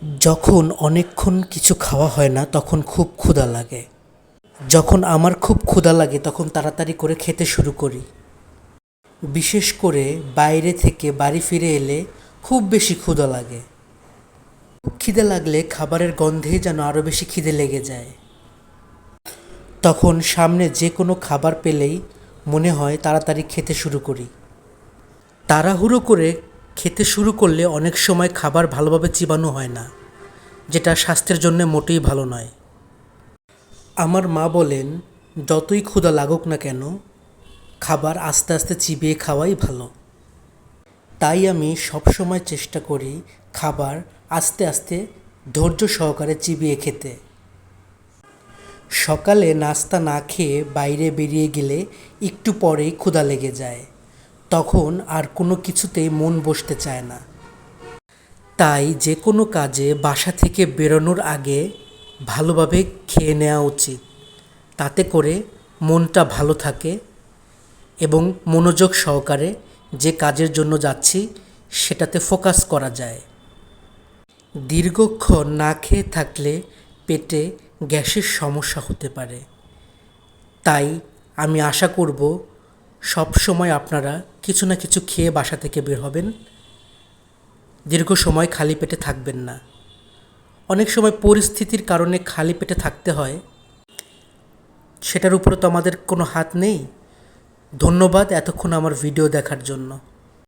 যখন অনেকক্ষণ কিছু খাওয়া হয় না তখন খুব ক্ষুধা লাগে। যখন আমার খুব ক্ষুধা লাগে তখন তাড়াতাড়ি করে খেতে শুরু করি। বিশেষ করে বাইরে থেকে বাড়ি ফিরে এলে খুব বেশি ক্ষুধা লাগে। খুব খিদে লাগলে খাবারের গন্ধেই যেন আরও বেশি খিদে লেগে যায়। তখন সামনে যে কোনো খাবার পেলেই মনে হয় তাড়াতাড়ি খেতে শুরু করি। তাড়াহুড়ো করে খেতে শুরু করলে অনেক সময় খাবার ভালোভাবে চিবানো হয় না, যেটা স্বাস্থ্যের জন্য মোটেই ভালো নয়। আমার মা বলেন, যতই ক্ষুধা লাগুক না কেন খাবার আস্তে আস্তে চিবিয়ে খাওয়াই ভালো। তাই আমি সবসময় চেষ্টা করি খাবার আস্তে আস্তে ধৈর্য সহকারে চিবিয়ে খেতে। সকালে নাস্তা না খেয়ে বাইরে বেরিয়ে গেলে একটু পরেই ক্ষুধা লেগে যায়, তখন আর কোনো কিছুতেই মন বসতে চায় না। তাই যে কোনো কাজে বাসা থেকে বেরোনোর আগে ভালোভাবে খেয়ে নেওয়া উচিত। তাতে করে মনটা ভালো থাকে এবং মনোযোগ সহকারে যে কাজের জন্য যাচ্ছি সেটাতে ফোকাস করা যায়। দীর্ঘক্ষণ না খেয়ে থাকলে পেটে গ্যাসের সমস্যা হতে পারে। তাই আমি আশা করব সব সময় আপনারা কিছু না কিছু খেয়ে বাসা থেকে বের হবেন, দীর্ঘ সময় খালি পেটে থাকবেন না। অনেক সময় পরিস্থিতির কারণে খালি পেটে থাকতে হয়, সেটার উপরে তো আমাদের কোনো হাত নেই। ধন্যবাদ এতক্ষণ আমার ভিডিও দেখার জন্য।